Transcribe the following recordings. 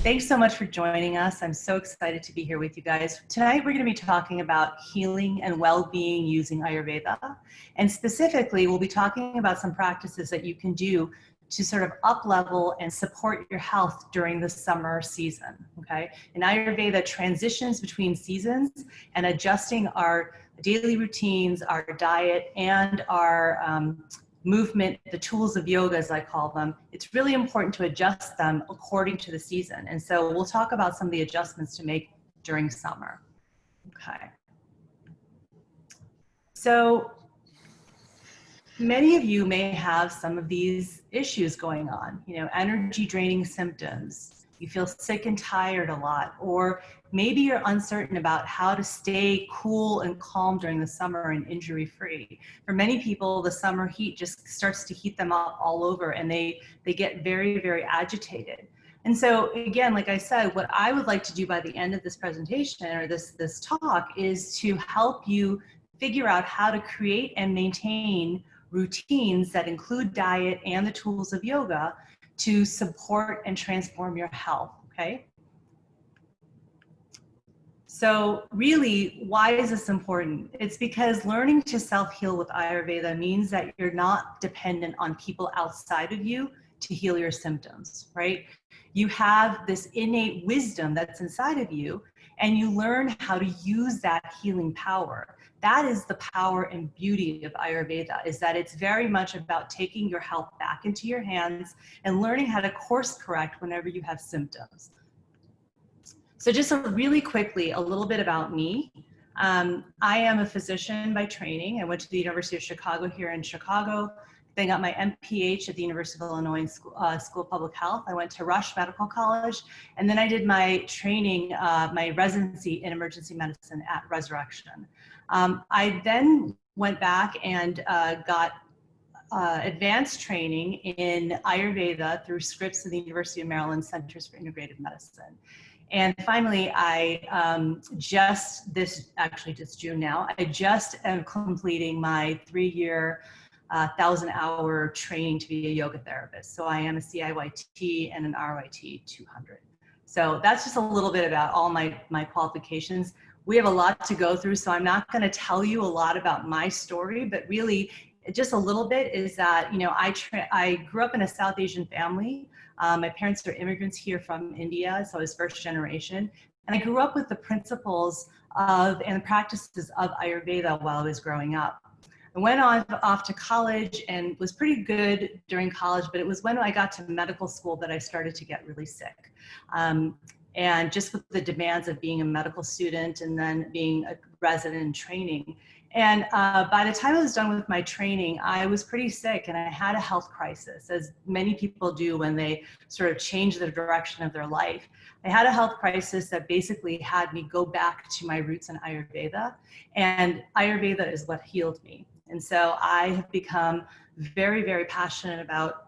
Thanks so much for joining us. I'm so excited to be here with you guys. Tonight, we're going to be talking about healing and well-being using Ayurveda. And specifically, we'll be talking about some practices that you can do to sort of up-level and support your health during the summer season, okay? And Ayurveda transitions between seasons and adjusting our daily routines, our diet, and our movement, the tools of yoga, as I call them. It's really important to adjust them according to the season. And so we'll talk about some of the adjustments to make during summer. Okay. So many of you may have some of these issues going on, energy draining symptoms. You feel sick and tired a lot, or maybe you're uncertain about how to stay cool and calm during the summer and injury free. For many people, the summer heat just starts to heat them up all over, and they get very, very agitated. And so again, like I said, what I would like to do by the end of this presentation or this talk is to help you figure out how to create and maintain routines that include diet and the tools of yoga to support and transform your health, okay? So really, why is this important? It's because learning to self-heal with Ayurveda means that you're not dependent on people outside of you to heal your symptoms, right? You have this innate wisdom that's inside of you, and you learn how to use that healing power. That is the power and beauty of Ayurveda, is that it's very much about taking your health back into your hands and learning how to course correct whenever you have symptoms. So just really quickly, a little bit about me. I am a physician by training. I went to the University of Chicago here in Chicago. Then got my MPH at the University of Illinois School of Public Health. I went to Rush Medical College, and then I did my training, my residency in emergency medicine at Resurrection. I then went back and got advanced training in Ayurveda through Scripps of the University of Maryland Centers for Integrative Medicine. And finally, I this June now, I just am completing my 3-year 1,000-hour training to be a yoga therapist. So I am a CIYT and an RYT 200. So that's just a little bit about all my qualifications. We have a lot to go through, so I'm not going to tell you a lot about my story, but really just a little bit is that, I grew up in a South Asian family. My parents are immigrants here from India, so I was first generation. And I grew up with the principles of and practices of Ayurveda while I was growing up. I went off to college and was pretty good during college, but it was when I got to medical school that I started to get really sick. And just with the demands of being a medical student and then being a resident in training. And by the time I was done with my training, I was pretty sick and I had a health crisis, as many people do when they sort of change the direction of their life. I had a health crisis that basically had me go back to my roots in Ayurveda, and Ayurveda is what healed me. And so I have become very, very passionate about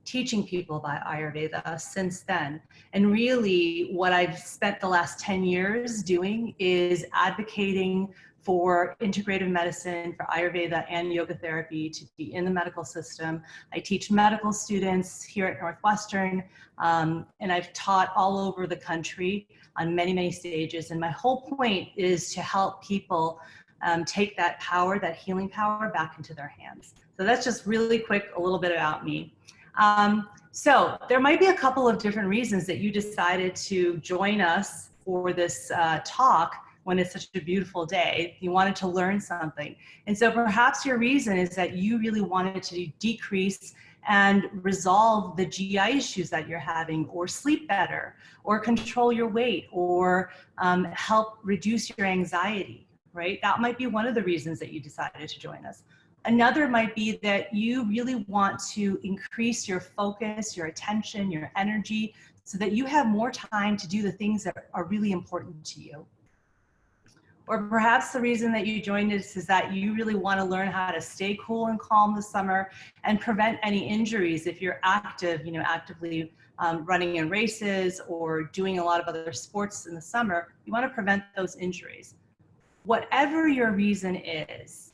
teaching people about Ayurveda since then. And really what I've spent the last 10 years doing is advocating for integrative medicine, for Ayurveda and yoga therapy to be in the medical system. I teach medical students here at Northwestern, and I've taught all over the country on many, many stages. And my whole point is to help people take that power, that healing power, back into their hands. So that's just really quick, a little bit about me. So there might be a couple of different reasons that you decided to join us for this talk when it's such a beautiful day. You wanted to learn something. And so perhaps your reason is that you really wanted to decrease and resolve the GI issues that you're having, or sleep better, or control your weight, or help reduce your anxiety, right? That might be one of the reasons that you decided to join us. Another might be that you really want to increase your focus, your attention, your energy, so that you have more time to do the things that are really important to you. Or perhaps the reason that you joined us is that you really want to learn how to stay cool and calm this summer and prevent any injuries. If you're active, actively running in races or doing a lot of other sports in the summer, you want to prevent those injuries. Whatever your reason is,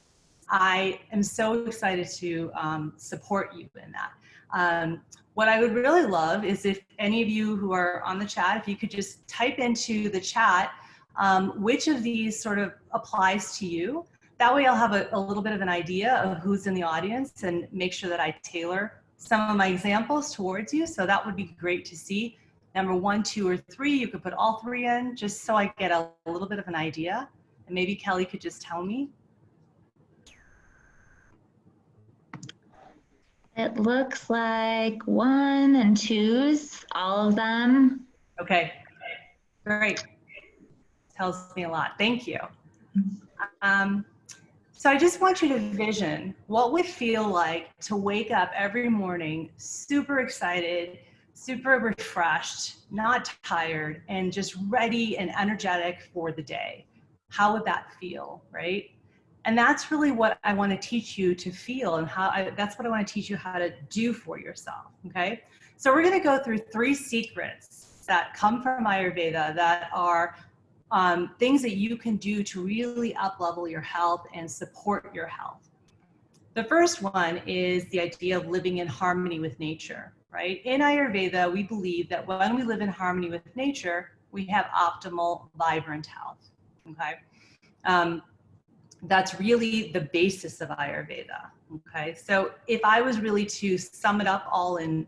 I am so excited to support you in that. What I would really love is if any of you who are on the chat, if you could just type into the chat which of these sort of applies to you. That way I'll have a little bit of an idea of who's in the audience and make sure that I tailor some of my examples towards you. So that would be great to see. Number 1, 2, or 3, you could put all 3 in just so I get a little bit of an idea. And maybe Kelly could just tell me. It looks like 1 and 2s, all of them. Okay, great. Tells me a lot. Thank you. So I just want you to vision what would feel like to wake up every morning super excited, super refreshed, not tired, and just ready and energetic for the day. How would that feel, right? And that's really what I want to teach you to feel, and that's what I want to teach you how to do for yourself, okay? So we're going to go through 3 secrets that come from Ayurveda that are things that you can do to really up-level your health and support your health. The first one is the idea of living in harmony with nature, right? In Ayurveda, we believe that when we live in harmony with nature, we have optimal, vibrant health, okay? That's really the basis of Ayurveda, okay? So if I was really to sum it up all in,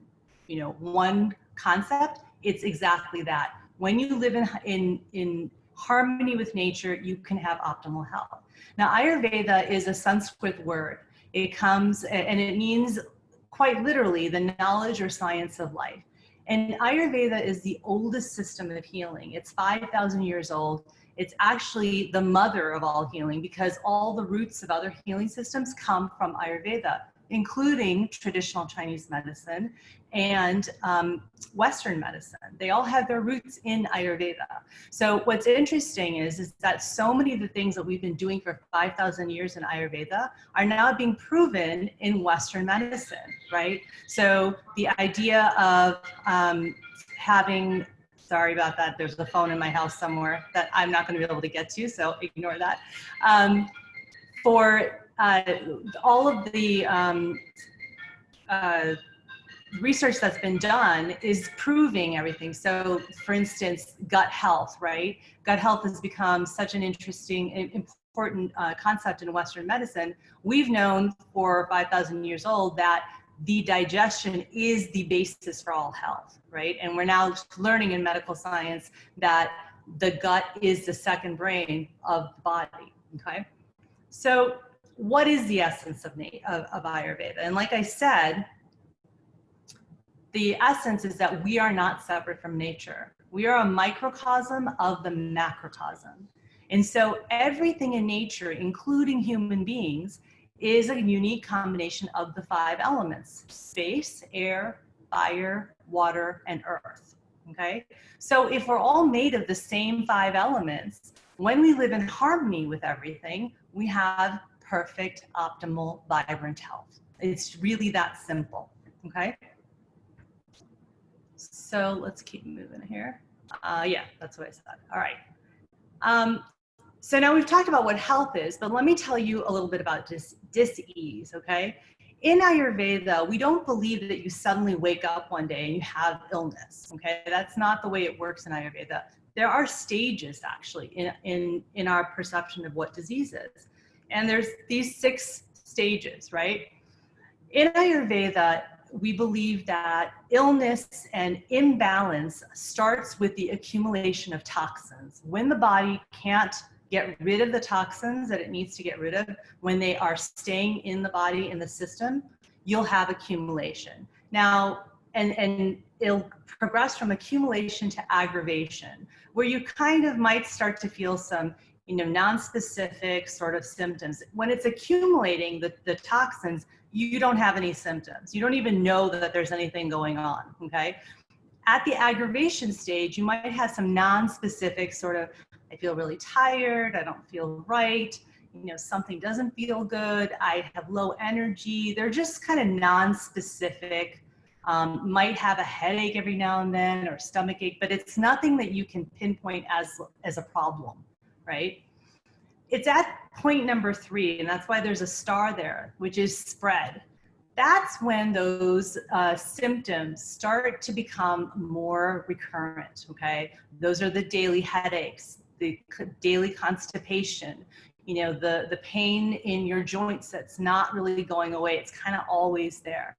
one concept, it's exactly that. When you live in harmony with nature, you can have optimal health. Now, Ayurveda is a Sanskrit word. It comes, and it means quite literally the knowledge or science of life. And Ayurveda is the oldest system of healing. It's 5,000 years old. It's actually the mother of all healing because all the roots of other healing systems come from Ayurveda, including traditional Chinese medicine and Western medicine. They all have their roots in Ayurveda. So what's interesting is that so many of the things that we've been doing for 5,000 years in Ayurveda are now being proven in Western medicine, right? So the idea of having, sorry about that, there's a phone in my house somewhere that I'm not going to be able to get to, so ignore that. For all of the research that's been done is proving everything. So for instance, gut health, right? Gut health has become such an interesting, important concept in Western medicine. We've known for 5,000 years old that the digestion is the basis for all health, right? And we're now learning in medical science that the gut is the second brain of the body, okay? So what is the essence of Ayurveda? And like I said, the essence is that we are not separate from nature. We are a microcosm of the macrocosm. And so everything in nature, including human beings, is a unique combination of the 5 elements: space, air, fire, water, and earth, okay? So if we're all made of the same 5 elements, when we live in harmony with everything, we have perfect, optimal, vibrant health. It's really that simple, okay? So let's keep moving here. Yeah, that's what I said. All right. So now we've talked about what health is, but let me tell you a little bit about dis-ease, okay? In Ayurveda, we don't believe that you suddenly wake up one day and you have illness, okay? That's not the way it works in Ayurveda. There are stages actually in our perception of what disease is. And there's these 6 stages, right? In Ayurveda, we believe that illness and imbalance starts with the accumulation of toxins. When the body can't get rid of the toxins that it needs to get rid of, when they are staying in the body, in the system, you'll have accumulation. Now, and it'll progress from accumulation to aggravation, where you kind of might start to feel some, non-specific sort of symptoms. When it's accumulating the toxins, you don't have any symptoms. You don't even know that there's anything going on, okay? At the aggravation stage, you might have some non-specific sort of, I feel really tired, I don't feel right, something doesn't feel good, I have low energy. They're just kind of non-specific. Might have a headache every now and then or stomach ache, but it's nothing that you can pinpoint as a problem, right? It's at point number 3, and that's why there's a star there, which is spread. that's when those symptoms start to become more recurrent, okay? Those are the daily headaches, the daily constipation, you know, the pain in your joints that's not really going away. It's kind of always there.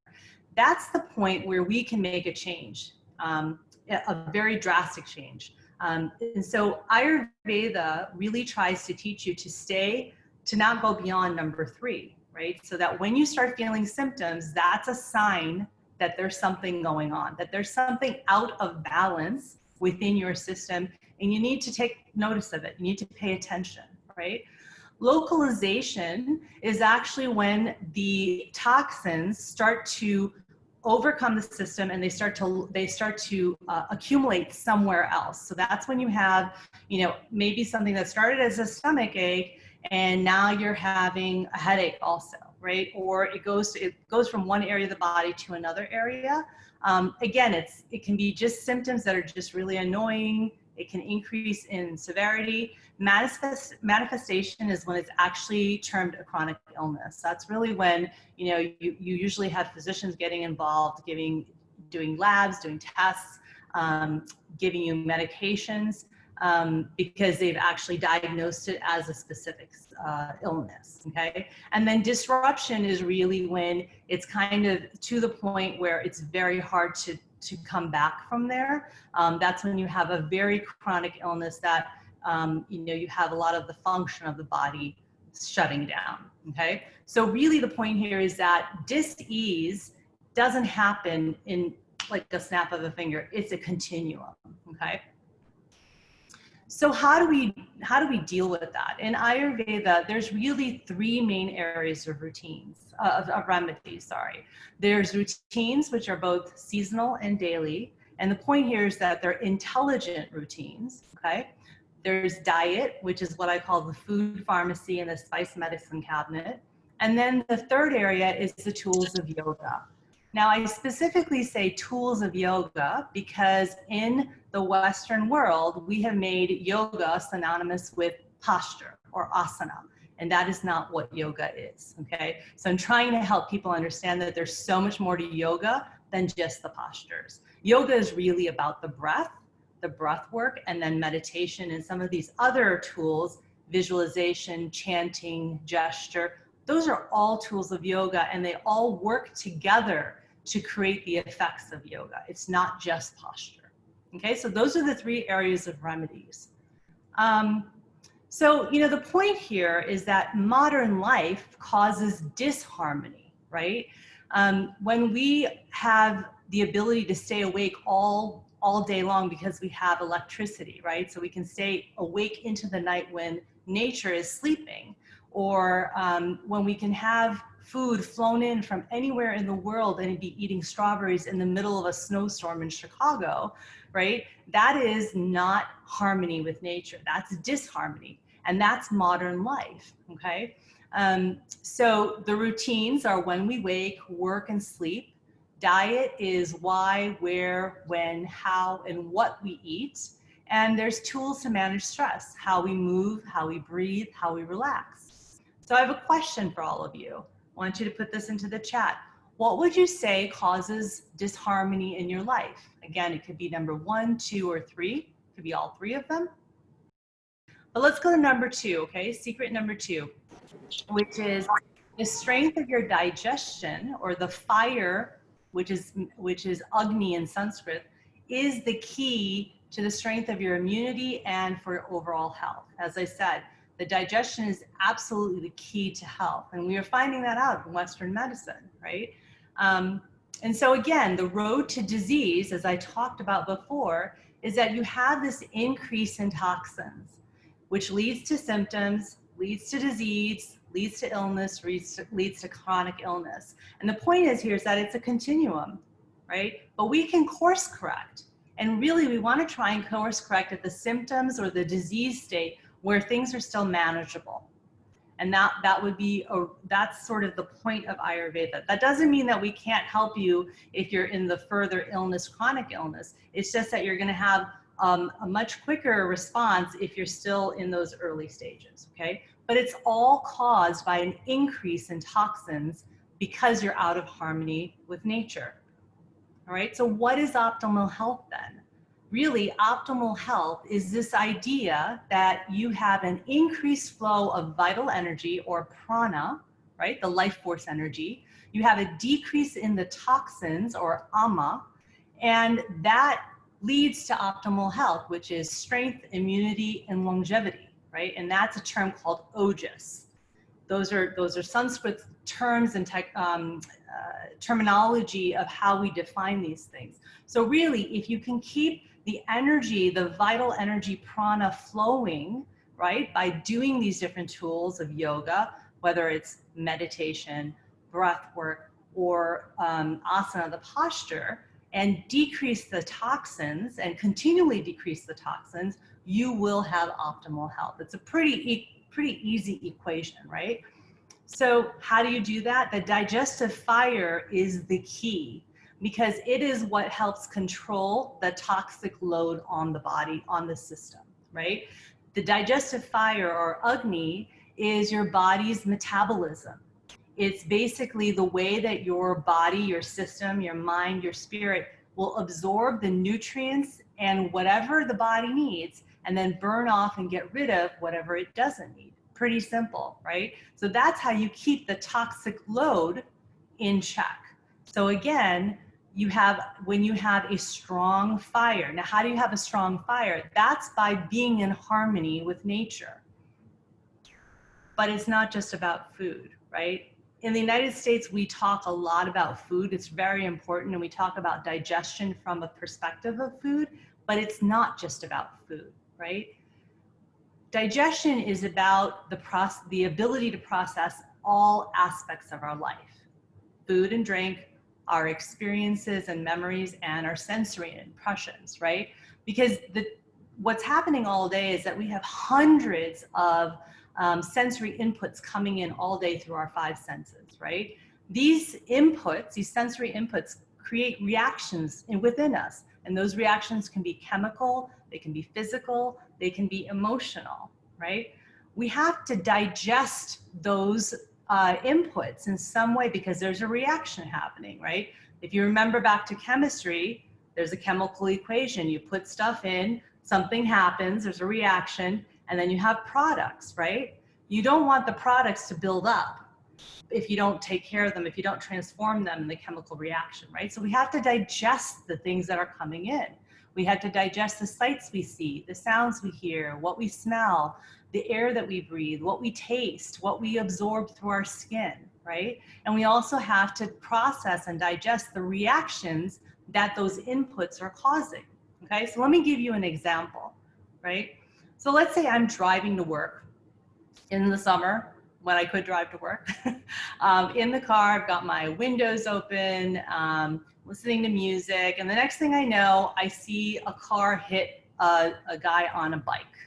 That's the point where we can make a change, a very drastic change. And so Ayurveda really tries to teach you to not go beyond number 3, right? So that when you start feeling symptoms, that's a sign that there's something going on, that there's something out of balance within your system, and you need to take notice of it. You need to pay attention, right? Localization is actually when the toxins start to overcome the system and they start to accumulate somewhere else. So that's when you have, you know, maybe something that started as a stomach ache and now you're having a headache also, right? Or it goes from one area of the body to another area. Again, it can be just symptoms that are just really annoying. It can increase in severity. Manifestation is when it's actually termed a chronic illness. That's really when, you know, you usually have physicians getting involved, doing labs, doing tests, giving you medications, because they've actually diagnosed it as a specific illness, okay? And then disruption is really when it's kind of to the point where it's very hard to come back from there. That's when you have a very chronic illness that, you know, you have a lot of the function of the body shutting down, okay? So really the point here is that dis-ease doesn't happen in like a snap of a finger. It's a continuum, okay? So how do we deal with that? In Ayurveda, there's really 3 main areas of routines, of remedies, sorry. There's routines, which are both seasonal and daily. And the point here is that they're intelligent routines, okay? There's diet, which is what I call the food pharmacy and the spice medicine cabinet. And then the third area is the tools of yoga. Now, I specifically say tools of yoga because in the Western world, we have made yoga synonymous with posture or asana, and that is not what yoga is, okay? So I'm trying to help people understand that there's so much more to yoga than just the postures. Yoga is really about the breath work, and then meditation and some of these other tools, visualization, chanting, gesture. Those are all tools of yoga, and they all work together to create the effects of yoga. It's not just posture. Okay, so those are the 3 areas of remedies. So, you know, the point here is that modern life causes disharmony, right? When we have the ability to stay awake all day long because we have electricity, right? So we can stay awake into the night when nature is sleeping, or when we can have food flown in from anywhere in the world and be eating strawberries in the middle of a snowstorm in Chicago, right? That is not harmony with nature. That's disharmony. And that's modern life, okay? So the routines are when we wake, work, and sleep. Diet is why, where, when, how, and what we eat. And there's tools to manage stress, how we move, how we breathe, how we relax. So I have a question for all of you. I want you to put this into the chat. What would you say causes disharmony in your life? Again, it could be number 1, 2, or 3. It could be all 3 of them. But let's go to number 2, okay? Secret number 2, which is the strength of your digestion, or the fire, which is Agni in Sanskrit, is the key to the strength of your immunity and for your overall health. As I said, the digestion is absolutely the key to health. And we are finding that out in Western medicine, right? And so again, the road to disease, as I talked about before, is that you have this increase in toxins, which leads to symptoms, leads to disease, leads to illness, leads to chronic illness. And the point is here is that it's a continuum, right? But we can course correct. And really, we want to try and course correct at the symptoms or the disease state where things are still manageable. And that would be, that's sort of the point of Ayurveda. That doesn't mean that we can't help you if you're in the further illness, chronic illness. It's just that you're going to have a much quicker response if you're still in those early stages, okay? But it's all caused by an increase in toxins because you're out of harmony with nature. All right, so what is optimal health then? Really, optimal health is this idea that you have an increased flow of vital energy, or prana, right, the life force energy. You have a decrease in the toxins, or ama, and that leads to optimal health, which is strength, immunity, and longevity, right? And that's a term called ojas. Those are Sanskrit terms and terminology of how we define these things. So really, if you can keep the energy, the vital energy prana flowing, right, by doing these different tools of yoga, whether it's meditation, breath work, or asana, the posture, and decrease the toxins and continually decrease the toxins, you will have optimal health. It's a pretty easy equation, right? So how do you do that? The digestive fire is the key, because it is what helps control the toxic load on the body, on the system, right? The digestive fire, or Agni, is your body's metabolism. It's basically the way that your body, your system, your mind, your spirit will absorb the nutrients and whatever the body needs, and then burn off and get rid of whatever it doesn't need. Pretty simple, right? So that's how you keep the toxic load in check. So again, when you have a strong fire. Now, how do you have a strong fire? That's by being in harmony with nature. But it's not just about food, right? In the United States, we talk a lot about food. It's very important, and we talk about digestion from a perspective of food, but it's not just about food, right? Digestion is about the ability to process all aspects of our life. Food and drink, our experiences and memories, and our sensory impressions, right? Because what's happening all day is that we have hundreds of sensory inputs coming in all day through our five senses, right? These inputs, these sensory inputs, create reactions within us. And those reactions can be chemical, they can be physical, they can be emotional, right? We have to digest those inputs in some way, because there's a reaction happening, right? If you remember back to chemistry, there's a chemical equation. You put stuff in, something happens, there's a reaction, and then you have products, right? You don't want the products to build up if you don't take care of them, if you don't transform them in the chemical reaction, right? So we have to digest the things that are coming in. We have to digest the sights we see, the sounds we hear, what we smell, the air that we breathe, what we taste, what we absorb through our skin, right? And we also have to process and digest the reactions that those inputs are causing, okay? So let me give you an example, right? So let's say I'm driving to work in the summer, when I could drive to work. In the car, I've got my windows open, listening to music, and the next thing I know, I see a car hit a guy on a bike,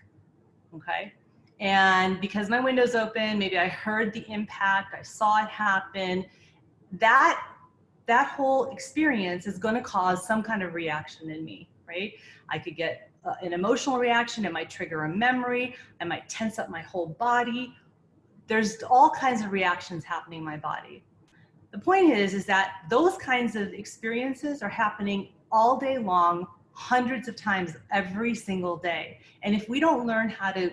okay? And because my window's open, maybe I heard the impact, I saw it happen, that whole experience is gonna cause some kind of reaction in me, right? I could get an emotional reaction, it might trigger a memory, I might tense up my whole body. There's all kinds of reactions happening in my body. The point is that those kinds of experiences are happening all day long, hundreds of times every single day. And if we don't learn how to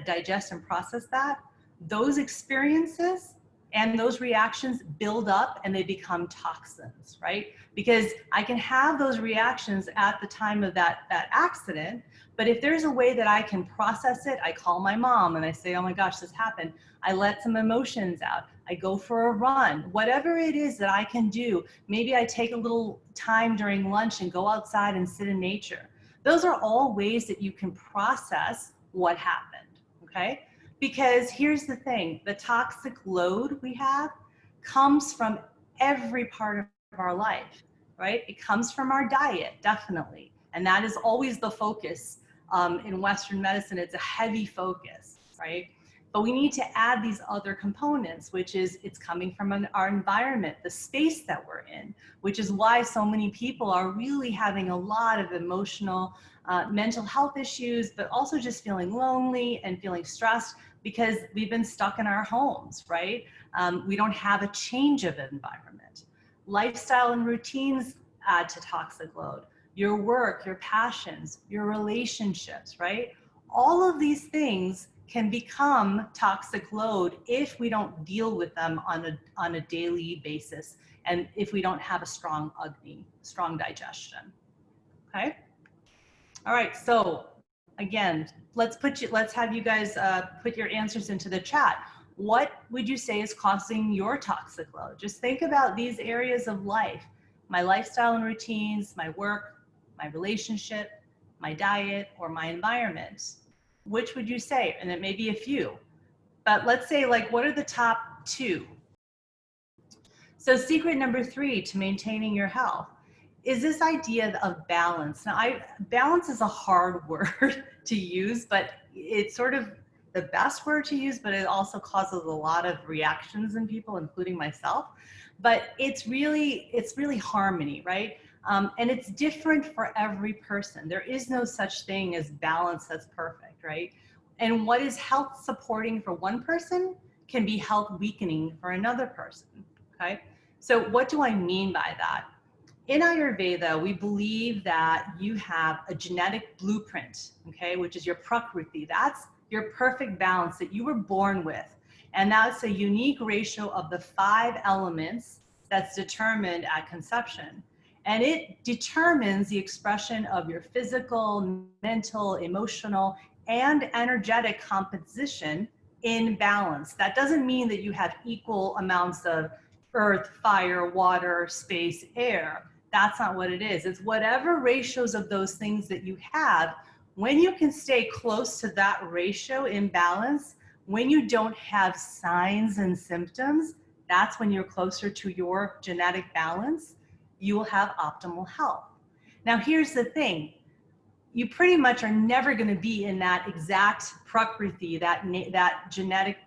digest and process that, those experiences and those reactions build up and they become toxins, right? Because I can have those reactions at the time of that accident, but if there's a way that I can process it, I call my mom and I say, oh my gosh, this happened. I let some emotions out. I go for a run, whatever it is that I can do. Maybe I take a little time during lunch and go outside and sit in nature. Those are all ways that you can process what happened, okay? Because here's the thing, the toxic load we have comes from every part of our life, right? It comes from our diet, definitely. And that is always the focus. In Western medicine, it's a heavy focus, right? But we need to add these other components, which is it's coming from our environment, the space that we're in, which is why so many people are really having a lot of emotional, mental health issues, but also just feeling lonely and feeling stressed because we've been stuck in our homes, right? We don't have a change of environment. Lifestyle and routines add to toxic load. Your work, your passions, your relationships, right? All of these things can become toxic load if we don't deal with them on a daily basis, and if we don't have a strong Agni, strong digestion. Okay. All right. So again, let's have you guys put your answers into the chat. What would you say is causing your toxic load? Just think about these areas of life: my lifestyle and routines, my work, my relationship, my diet, or my environment. Which would you say? And it may be a few, but let's say, like, what are the top 2? So secret number 3 to maintaining your health is this idea of balance. Now, balance is a hard word to use, but it's sort of the best word to use, but it also causes a lot of reactions in people, including myself. But it's really harmony, right? And it's different for every person. There is no such thing as balance that's perfect, right? And what is health supporting for one person can be health weakening for another person, okay? So what do I mean by that? In Ayurveda, we believe that you have a genetic blueprint, okay, which is your prakriti. That's your perfect balance that you were born with. And that's a unique ratio of the 5 elements that's determined at conception. And it determines the expression of your physical, mental, emotional, and energetic composition in balance. That doesn't mean that you have equal amounts of earth, fire, water, space, air. That's not what it is. It's whatever ratios of those things that you have. When you can stay close to that ratio in balance, when you don't have signs and symptoms, that's when you're closer to your genetic balance. You will have optimal health. Now, here's the thing. You pretty much are never going to be in that exact prakriti, that genetic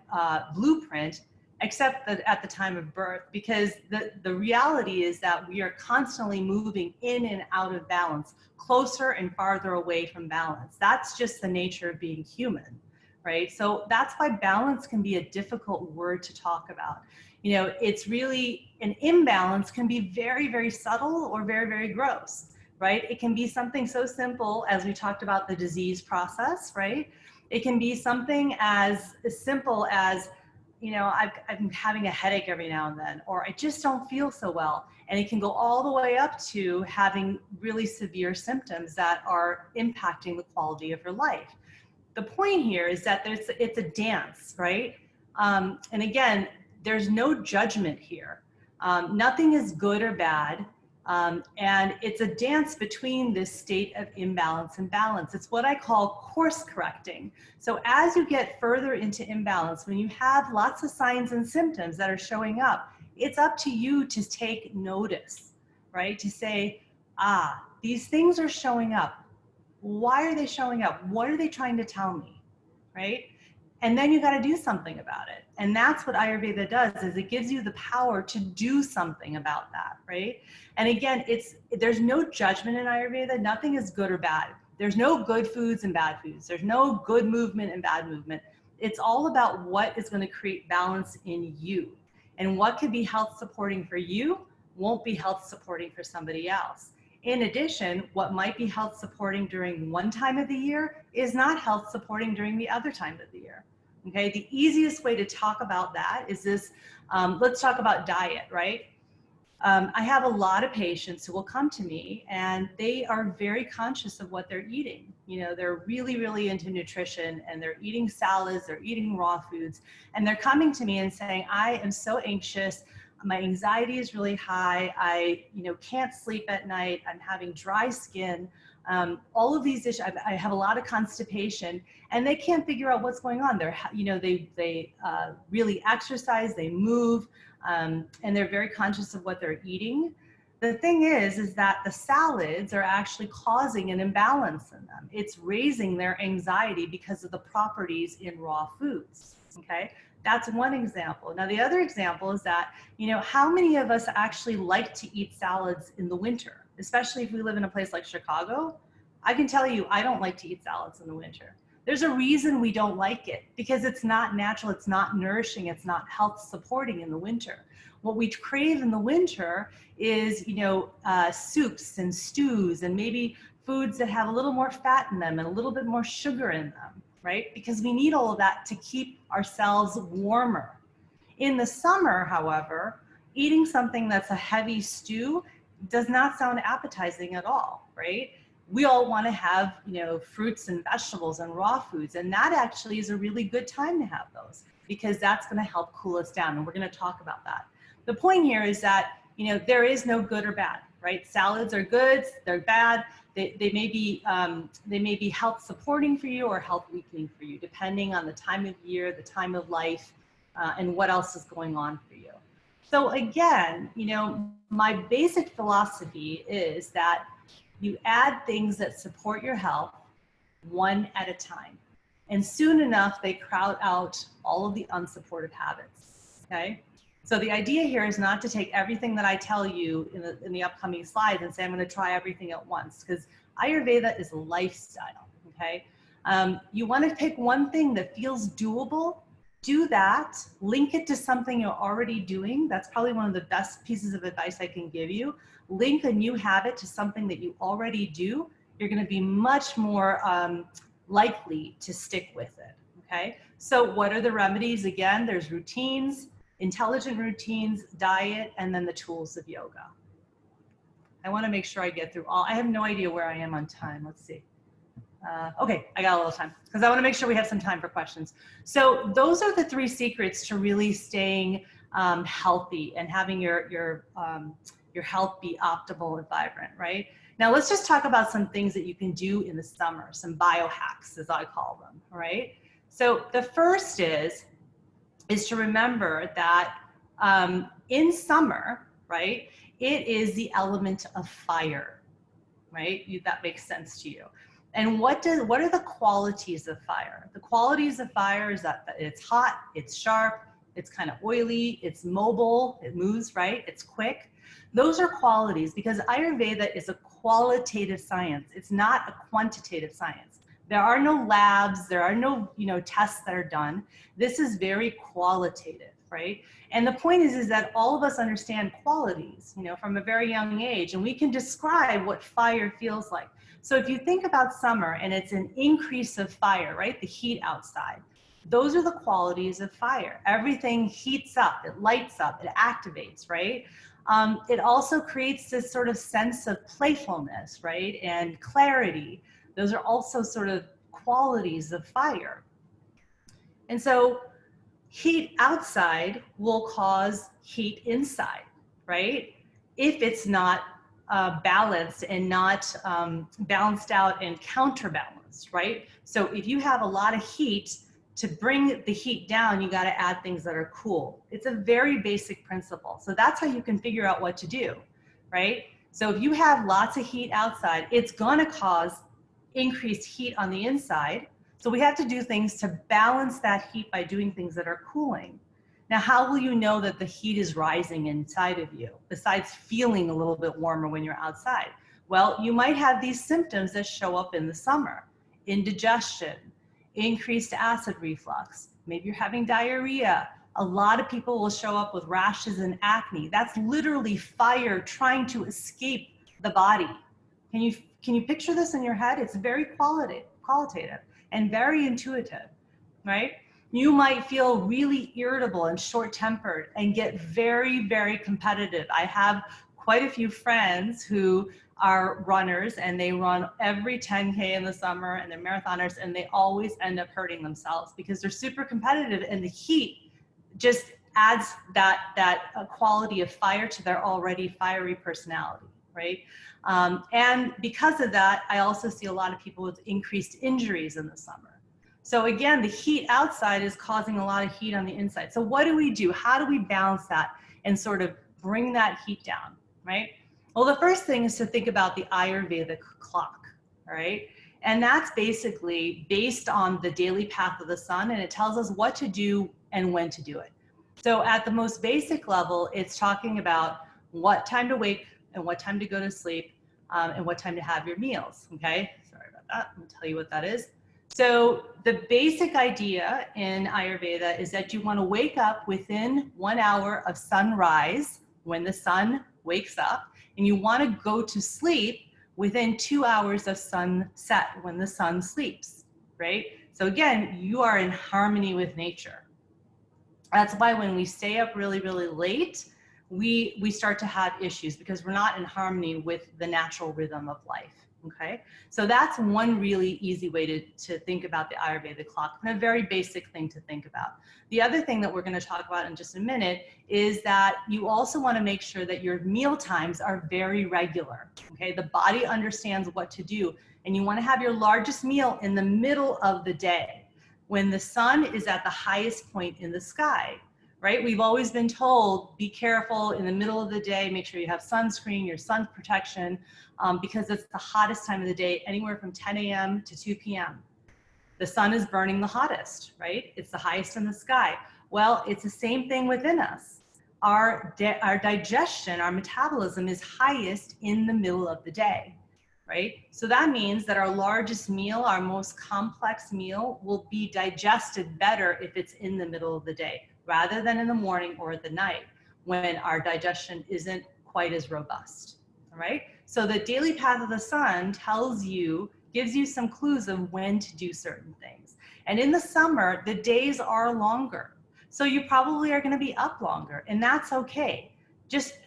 blueprint, except that at the time of birth, because the reality is that we are constantly moving in and out of balance, closer and farther away from balance. That's just the nature of being human, right? So that's why balance can be a difficult word to talk about. You know, it's really, an imbalance can be very, very subtle or very, very gross, right? It can be something so simple as we talked about the disease process, right? It can be something as simple as, you know, I'm having a headache every now and then, or I just don't feel so well. And it can go all the way up to having really severe symptoms that are impacting the quality of your life. The point here is that it's a dance, right? And again, there's no judgment here. Nothing is good or bad. And it's a dance between this state of imbalance and balance. It's what I call course correcting. So as you get further into imbalance, when you have lots of signs and symptoms that are showing up, it's up to you to take notice, right? To say, these things are showing up. Why are they showing up? What are they trying to tell me, right? And then you got to do something about it. And that's what Ayurveda does, is it gives you the power to do something about that, right? And again, there's no judgment in Ayurveda. Nothing is good or bad. There's no good foods and bad foods. There's no good movement and bad movement. It's all about what is going to create balance in you. And what could be health supporting for you won't be health supporting for somebody else. In addition, what might be health supporting during one time of the year is not health supporting during the other time of the year. Okay, the easiest way to talk about that is this, let's talk about diet, right? I have a lot of patients who will come to me and they are very conscious of what they're eating. You know, they're really, really into nutrition and they're eating salads, they're eating raw foods, and they're coming to me and saying, I am so anxious. My anxiety is really high. I, can't sleep at night. I'm having dry skin. All of these issues, I have a lot of constipation, and they can't figure out what's going on. They really exercise, they move, and they're very conscious of what they're eating. The thing is that the salads are actually causing an imbalance in them. It's raising their anxiety because of the properties in raw foods, okay? That's one example. Now, the other example is that, how many of us actually like to eat salads in the winter, especially if we live in a place like Chicago? I can tell you, I don't like to eat salads in the winter. There's a reason we don't like it, because it's not natural, it's not nourishing, it's not health supporting in the winter. What we crave in the winter is, soups and stews and maybe foods that have a little more fat in them and a little bit more sugar in them, right? Because we need all of that to keep ourselves warmer. In the summer, however, eating something that's a heavy stew does not sound appetizing at all, right? We all want to have, fruits and vegetables and raw foods, and that actually is a really good time to have those, because that's going to help cool us down, and we're going to talk about that. The point here is that, there is no good or bad, right? Salads are good, they're bad. They may be health supporting for you or health weakening for you, depending on the time of year, the time of life, and what else is going on for you. So again, my basic philosophy is that you add things that support your health one at a time. And soon enough, they crowd out all of the unsupportive habits, okay? So the idea here is not to take everything that I tell you in the upcoming slides and say, I'm gonna try everything at once, because Ayurveda is a lifestyle, okay? You wanna pick one thing that feels doable, do that, link it to something you're already doing. That's probably one of the best pieces of advice I can give you. Link a new habit to something that you already do. You're gonna be much more likely to stick with it, okay? So what are the remedies? Again, there's routines, intelligent routines, diet, and then the tools of yoga. I wanna make sure I get through all. I have no idea where I am on time, let's see. Okay, I got a little time, because I want to make sure we have some time for questions. So those are the 3 secrets to really staying healthy and having your health be optimal and vibrant, right? Now let's just talk about some things that you can do in the summer, some biohacks, as I call them, all right? So the first is to remember that in summer, right, it is the element of fire, right? That makes sense to you. And what are the qualities of fire? The qualities of fire is that it's hot, it's sharp, it's kind of oily, it's mobile, it moves, right? It's quick. Those are qualities, because Ayurveda is a qualitative science. It's not a quantitative science. There are no labs, there are no, tests that are done. This is very qualitative, right? And the point is that all of us understand qualities, from a very young age, and we can describe what fire feels like. So if you think about summer and it's an increase of fire, right? The heat outside. Those are the qualities of fire. Everything heats up, it lights up, it activates, right? It also creates this sort of sense of playfulness, right? And clarity. Those are also sort of qualities of fire. And so heat outside will cause heat inside, right? If it's not balanced and not balanced out and counterbalanced, right? So if you have a lot of heat, to bring the heat down, you got to add things that are cool. It's a very basic principle. So that's how you can figure out what to do, right? So if you have lots of heat outside, it's going to cause increased heat on the inside. So we have to do things to balance that heat by doing things that are cooling. Now, how will you know that the heat is rising inside of you, besides feeling a little bit warmer when you're outside? Well, you might have these symptoms that show up in the summer: indigestion, increased acid reflux, maybe you're having diarrhea. A lot of people will show up with rashes and acne. That's literally fire trying to escape the body. Can you picture this in your head? It's very qualitative and very intuitive, right? You might feel really irritable and short-tempered and get very, very competitive. I have quite a few friends who are runners, and they run every 10K in the summer, and they're marathoners, and they always end up hurting themselves because they're super competitive, and the heat just adds that quality of fire to their already fiery personality, right? And because of that, I also see a lot of people with increased injuries in the summer. So again, the heat outside is causing a lot of heat on the inside. So what do we do? How do we balance that and sort of bring that heat down, right? Well, the first thing is to think about the Ayurvedic clock, all right? And that's basically based on the daily path of the sun, and it tells us what to do and when to do it. So at the most basic level, it's talking about what time to wake and what time to go to sleep, and what time to have your meals, okay? Sorry about that, let me tell you what that is. So the basic idea in Ayurveda is that you want to wake up within 1 hour of sunrise when the sun wakes up, and you want to go to sleep within 2 hours of sunset when the sun sleeps, right? So again, you are in harmony with nature. That's why when we stay up really, really late, we start to have issues because we're not in harmony with the natural rhythm of life. Okay, so that's one really easy way to think about the Ayurvedic clock, and a very basic thing to think about. The other thing that we're going to talk about in just a minute is that you also want to make sure that your meal times are very regular. Okay, the body understands what to do, and you want to have your largest meal in the middle of the day when the sun is at the highest point in the sky. Right? We've always been told, be careful in the middle of the day, make sure you have sunscreen, your sun protection, because it's the hottest time of the day, anywhere from 10 a.m. to 2 p.m. The sun is burning the hottest, right? It's the highest in the sky. Well, it's the same thing within us. Our digestion, our metabolism is highest in the middle of the day, right? So that means that our largest meal, our most complex meal, will be digested better if it's in the middle of the day, rather than in the morning or at the night when our digestion isn't quite as robust, all right? So the daily path of the sun gives you some clues of when to do certain things. And in the summer, the days are longer. So you probably are gonna be up longer, and that's okay.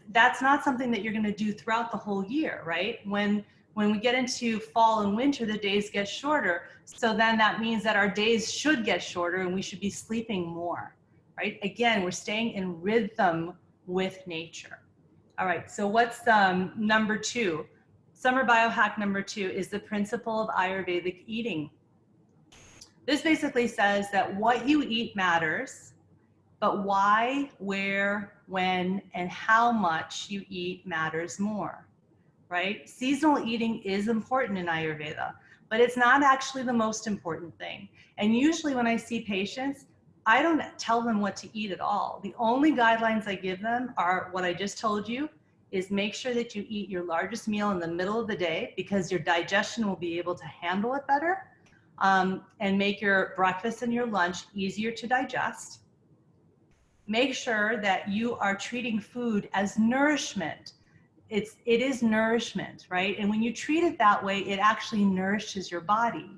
That's not something that you're gonna do throughout the whole year, right? When we get into fall and winter, the days get shorter. So then that means that our days should get shorter and we should be sleeping more. Right? Again, we're staying in rhythm with nature. All right, so what's number 2? Summer biohack number 2 is the principle of Ayurvedic eating. This basically says that what you eat matters, but why, where, when, and how much you eat matters more, right? Seasonal eating is important in Ayurveda, but it's not actually the most important thing. And usually when I see patients, I don't tell them what to eat at all. The only guidelines I give them are what I just told you, is make sure that you eat your largest meal in the middle of the day because your digestion will be able to handle it better, and make your breakfast and your lunch easier to digest. Make sure that you are treating food as nourishment. It is nourishment, right? And when you treat it that way, it actually nourishes your body.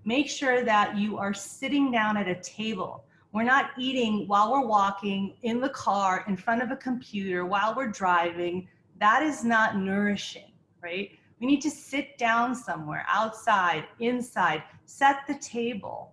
Make sure that you are sitting down at a table. We're not eating while we're walking, in the car, in front of a computer, while we're driving. That is not nourishing, right? We need to sit down somewhere, outside, inside, set the table,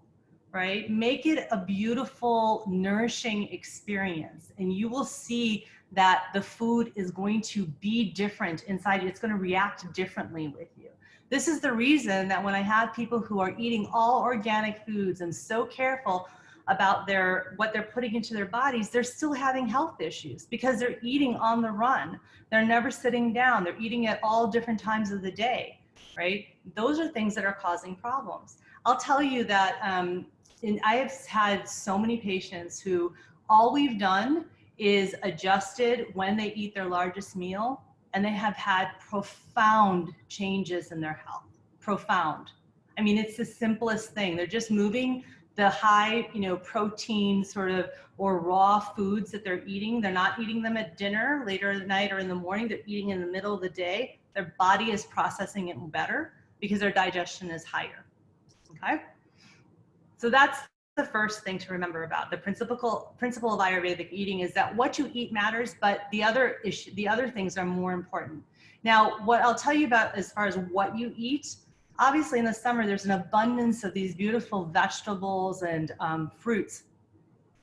right? Make it a beautiful, nourishing experience, and you will see that the food is going to be different inside you. It's going to react differently with you. This is the reason that when I have people who are eating all organic foods and so careful about what they're putting into their bodies, they're still having health issues because they're eating on the run. They're never sitting down. They're eating at all different times of the day, right? Those are things that are causing problems. I'll tell you that I have had so many patients who all we've done is adjusted when they eat their largest meal, and they have had profound changes in their health. Profound. I mean, it's the simplest thing. They're just moving the high, protein sort of or raw foods that they're eating. They're not eating them at dinner, later at night, or in the morning. They're eating in the middle of the day. Their body is processing it better because their digestion is higher. Okay? So that's the first thing to remember about the principle of Ayurvedic eating, is that what you eat matters, but the other things are more important. Now, what I'll tell you about as far as what you eat, obviously in the summer, there's an abundance of these beautiful vegetables and fruits.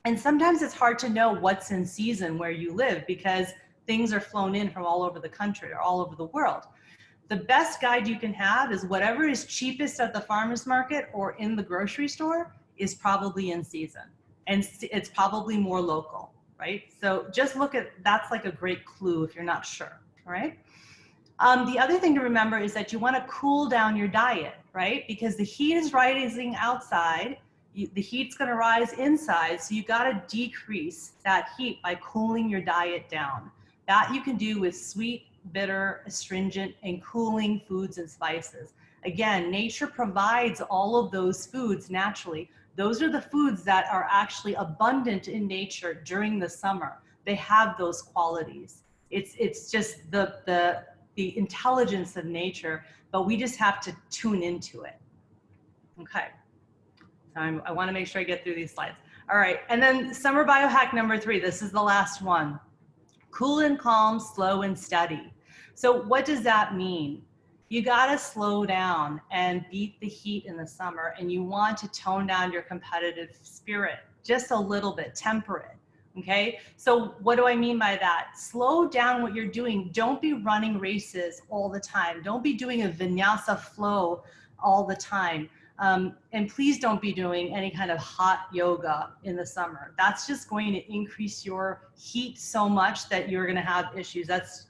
And sometimes it's hard to know what's in season where you live because things are flown in from all over the country or all over the world. The best guide you can have is whatever is cheapest at the farmer's market or in the grocery store is probably in season, and it's probably more local, right? So just look at, that's like a great clue if you're not sure, all right? The other thing to remember is that you want to cool down your diet, right? Because the heat is rising outside, the heat's going to rise inside, so you got to decrease that heat by cooling your diet down. That you can do with sweet bitter, astringent, and cooling foods and spices. Again, nature provides all of those foods naturally. Those are the foods that are actually abundant in nature during the summer. They have those qualities. It's just the intelligence of nature, but we just have to tune into it. Okay, so I want to make sure I get through these slides. All right, and then summer biohack number 3. This is the last one. Cool and calm, slow and steady. So what does that mean? You gotta slow down and beat the heat in the summer, and you want to tone down your competitive spirit just a little bit, temper it. Okay, so what do I mean by that? Slow down what you're doing. Don't be running races all the time. Don't be doing a vinyasa flow all the time. And please don't be doing any kind of hot yoga in the summer. That's just going to increase your heat so much that you're going to have issues. That's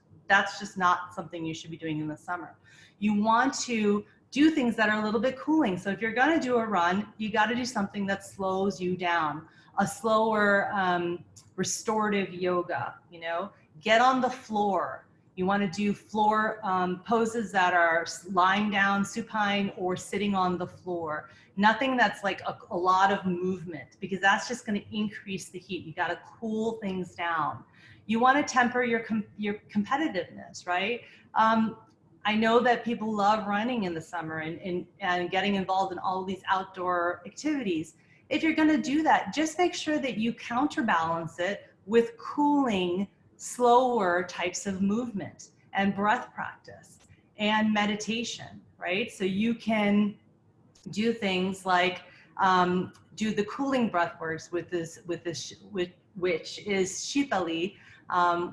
just not something you should be doing in the summer. You want to do things that are a little bit cooling. So if you're going to do a run, you got to do something that slows you down. A slower restorative yoga, you know, get on the floor. You want to do floor poses that are lying down, supine, or sitting on the floor. Nothing that's like a lot of movement, because that's just going to increase the heat. You got to cool things down. You want to temper your competitiveness, right? I know that people love running in the summer and getting involved in all of these outdoor activities. If you're going to do that, just make sure that you counterbalance it with cooling, slower types of movement and breath practice and meditation, right? So you can do things like do the cooling breath works with which is shitali,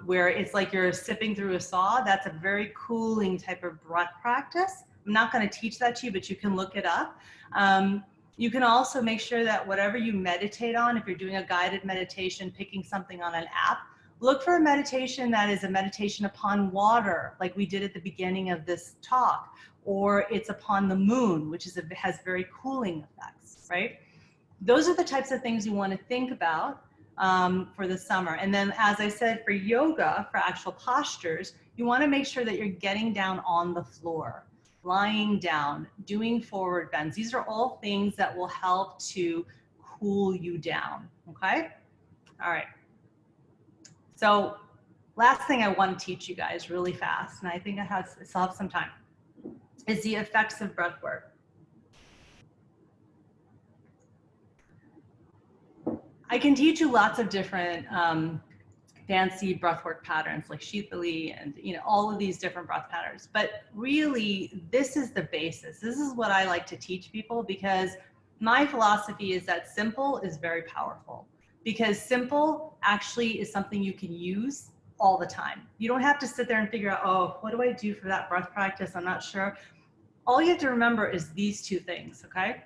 where it's like you're sipping through a saw. That's a very cooling type of breath practice. I'm not going to teach that to you, but you can look it up. You can also make sure that whatever you meditate on, if you're doing a guided meditation, picking something on an app, look for a meditation that is a meditation upon water, like we did at the beginning of this talk, or it's upon the moon, which has very cooling effects, right? Those are the types of things you want to think about for the summer. And then, as I said, for yoga, for actual postures, you want to make sure that you're getting down on the floor, lying down, doing forward bends. These are all things that will help to cool you down, okay? All right. So last thing I want to teach you guys really fast, and I think I still have some time, is the effects of breath work. I can teach you lots of different fancy breathwork patterns like Shitali and all of these different breath patterns. But really, this is the basis. This is what I like to teach people, because my philosophy is that simple is very powerful, because simple actually is something you can use all the time. You don't have to sit there and figure out, oh, what do I do for that breath practice? I'm not sure. All you have to remember is these two things, okay?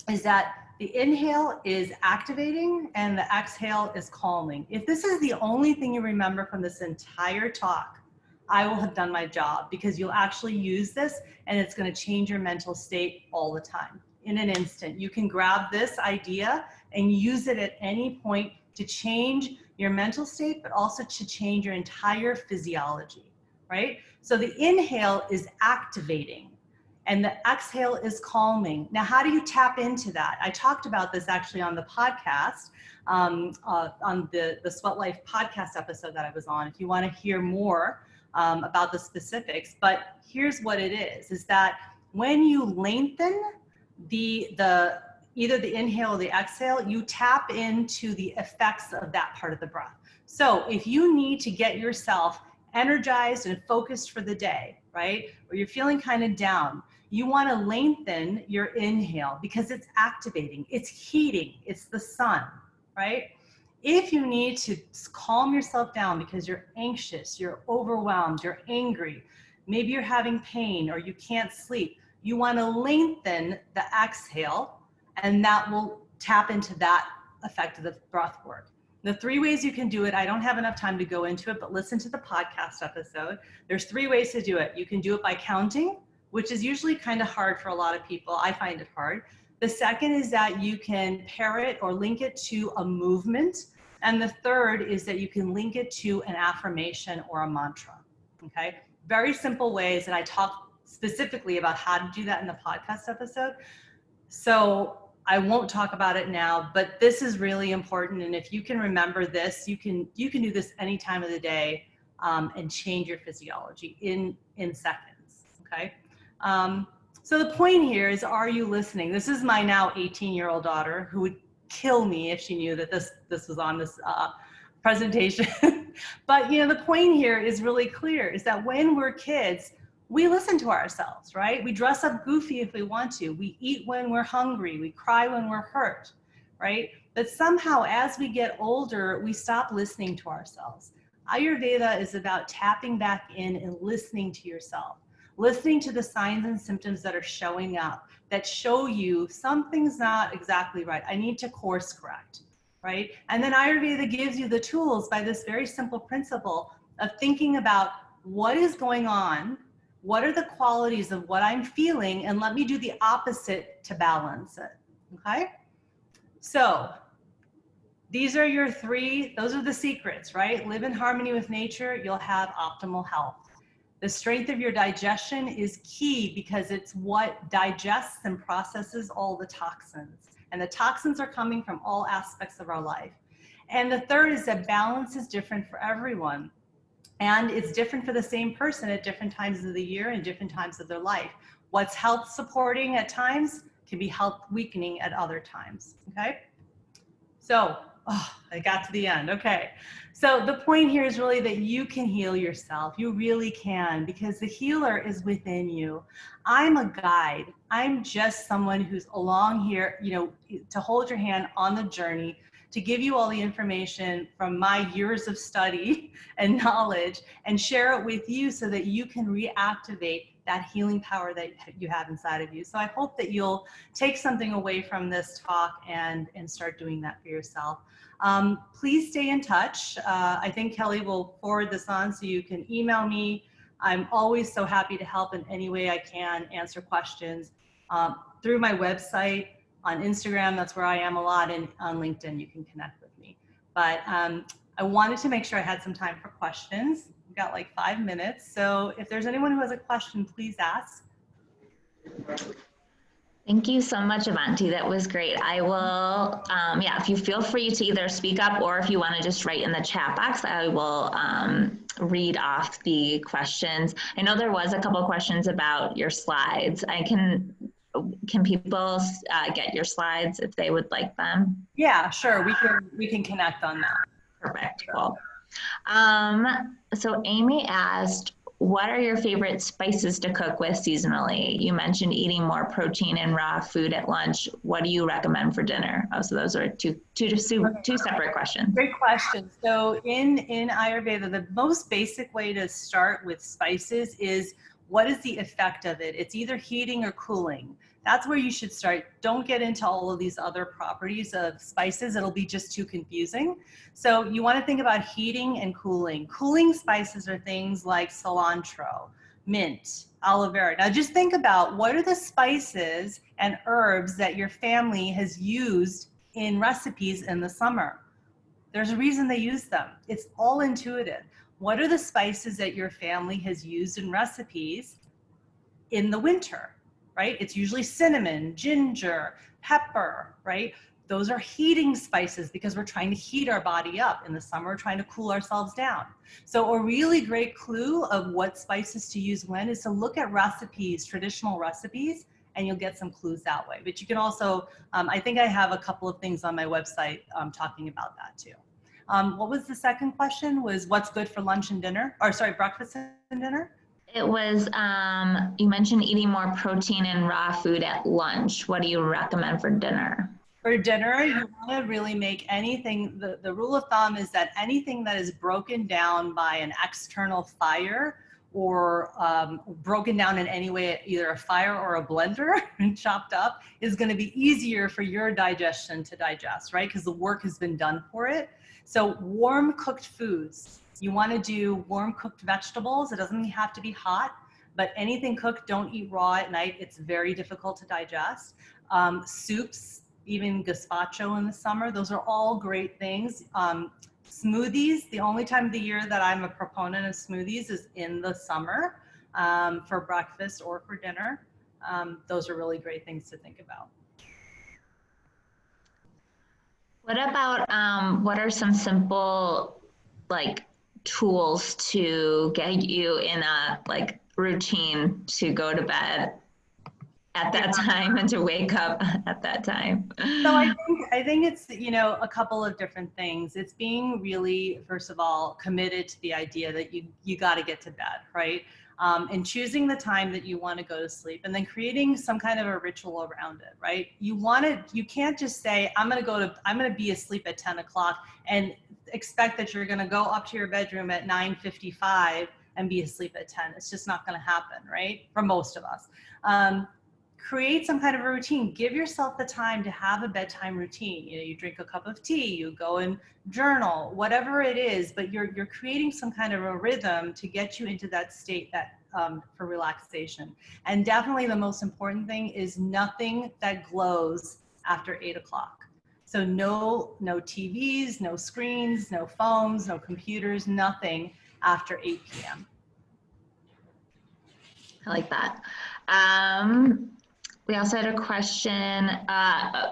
Is that the inhale is activating and the exhale is calming. If this is the only thing you remember from this entire talk, I will have done my job, because you'll actually use this and it's going to change your mental state all the time. In an instant, you can grab this idea and use it at any point to change your mental state, but also to change your entire physiology, right? So the inhale is activating and the exhale is calming. Now, how do you tap into that? I talked about this actually on the podcast, on the Sweat Life podcast episode that I was on, if you want to hear more about the specifics. But here's what it is that when you lengthen either the inhale or the exhale, you tap into the effects of that part of the breath. So if you need to get yourself energized and focused for the day, right? Or you're feeling kind of down, you want to lengthen your inhale because it's activating, it's heating, it's the sun, right? If you need to calm yourself down because you're anxious, you're overwhelmed, you're angry, maybe you're having pain or you can't sleep, you want to lengthen the exhale, and that will tap into that effect of the breath work. The 3 ways you can do it, I don't have enough time to go into it, but listen to the podcast episode. There's 3 ways to do it. You can do it by counting, which is usually kind of hard for a lot of people. I find it hard. The second is that you can pair it or link it to a movement. And the third is that you can link it to an affirmation or a mantra, okay? very simple ways, and I talk specifically about how to do that in the podcast episode. So I won't talk about it now, but this is really important. And if you can remember this, you can do this any time of the day, and change your physiology in seconds. Okay. So the point here is, are you listening? This is my now 18-year-old daughter, who would kill me if she knew that this was on this presentation. But the point here is really clear, is that when we're kids, we listen to ourselves, right? We dress up goofy if we want to. We eat when we're hungry. We cry when we're hurt, right? But somehow as we get older, we stop listening to ourselves. Ayurveda is about tapping back in and listening to yourself, listening to the signs and symptoms that are showing up, that show you something's not exactly right. I need to course correct, right? And then Ayurveda gives you the tools by this very simple principle of thinking about what is going on, what are the qualities of what I'm feeling, and let me do the opposite to balance it, okay? So these are your three, those are the secrets, right? Live in harmony with nature, you'll have optimal health. The strength of your digestion is key, because it's what digests and processes all the toxins. And the toxins are coming from all aspects of our life. And the third is that balance is different for everyone. And it's different for the same person at different times of the year and different times of their life. What's health supporting at times can be health weakening at other times, okay? So, I got to the end, okay. So the point here is really that you can heal yourself. You really can, because the healer is within you. I'm a guide. I'm just someone who's along here, to hold your hand on the journey, to give you all the information from my years of study and knowledge, and share it with you so that you can reactivate that healing power that you have inside of you. So I hope that you'll take something away from this talk and start doing that for yourself. Please stay in touch. I think Kelly will forward this on so you can email me. I'm always so happy to help in any way I can, answer questions through my website, on Instagram, that's where I am a lot, and on LinkedIn, you can connect with me. But I wanted to make sure I had some time for questions. We've got like 5 minutes. So if there's anyone who has a question, please ask. Thank you so much, Avanti. That was great. I will, if you feel free to either speak up, or if you want to just write in the chat box, I will read off the questions. I know there was a couple questions about your slides. Can people get your slides if they would like them? Yeah, sure. We can connect on that. Perfect. Cool. So Amy asked, what are your favorite spices to cook with seasonally? You mentioned eating more protein and raw food at lunch. What do you recommend for dinner? Oh, so those are two separate questions. Great question. So in Ayurveda, the most basic way to start with spices is, what is the effect of it? It's either heating or cooling. That's where you should start. Don't get into all of these other properties of spices. It'll be just too confusing. So you want to think about heating and cooling. Cooling spices are things like cilantro, mint, aloe vera. Now just think about, what are the spices and herbs that your family has used in recipes in the summer? There's a reason they use them. It's all intuitive. What are the spices that your family has used in recipes in the winter, right? It's usually cinnamon, ginger, pepper, right? Those are heating spices because we're trying to heat our body up. In the summer, we're trying to cool ourselves down. So a really great clue of what spices to use when is to look at recipes, traditional recipes, and you'll get some clues that way. But you can also, I think I have a couple of things on my website talking about that too. What was the second question? Was what's good for lunch and dinner? Or sorry, breakfast and dinner? It was, you mentioned eating more protein and raw food at lunch. What do you recommend for dinner? For dinner, you want to really make anything, the rule of thumb is that anything that is broken down by an external fire, or broken down in any way, either a fire or a blender and chopped up, is going to be easier for your digestion to digest, right? Because the work has been done for it. So warm cooked foods, you want to do warm cooked vegetables. It doesn't have to be hot, but anything cooked, don't eat raw at night. It's very difficult to digest. Soups, even gazpacho in the summer, those are all great things. Smoothies, the only time of the year that I'm a proponent of smoothies is in the summer, for breakfast or for dinner. Those are really great things to think about. What about, what are some simple like tools to get you in a like routine to go to bed at that time and to wake up at that time? So I think it's, you know, a couple of different things. It's being really, first of all, committed to the idea that you got to get to bed, right? And choosing the time that you want to go to sleep, and then creating some kind of a ritual around it, right? You can't just say, I'm going to be asleep at 10 o'clock and expect that you're going to go up to your bedroom at 9:55 and be asleep at 10. It's just not going to happen, right? For most of us. Create some kind of a routine. Give yourself the time to have a bedtime routine. You know, you drink a cup of tea, you go and journal, whatever it is, but you're creating some kind of a rhythm to get you into that state that for relaxation. And definitely the most important thing is nothing that glows after 8 o'clock. So no TVs, no screens, no phones, no computers, nothing after 8 p.m. I like that. We also had a question,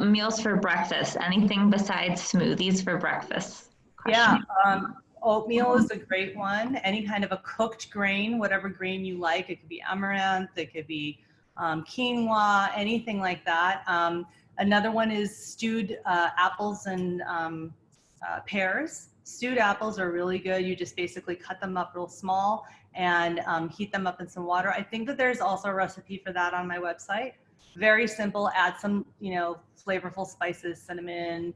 meals for breakfast, anything besides smoothies for breakfast? Question. Yeah, oatmeal is a great one. Any kind of a cooked grain, whatever grain you like. It could be amaranth, it could be quinoa, anything like that. Another one is stewed apples and pears. Stewed apples are really good. You just basically cut them up real small and heat them up in some water. I think that there's also a recipe for that on my website. Very simple. Add some, you know, flavorful spices, cinnamon,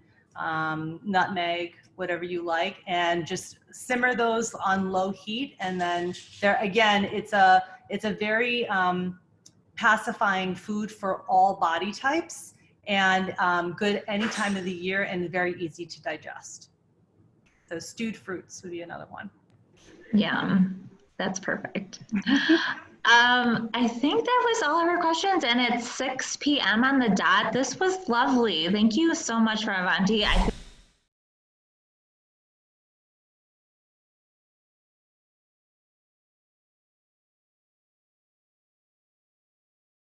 nutmeg, whatever you like, and just simmer those on low heat. And then there again, it's a very pacifying food for all body types, and good any time of the year, and very easy to digest. So stewed fruits would be another one. Yeah, that's perfect. I think that was all of our questions, and it's 6 p.m. on the dot. This was lovely. Thank you so much for Avanti.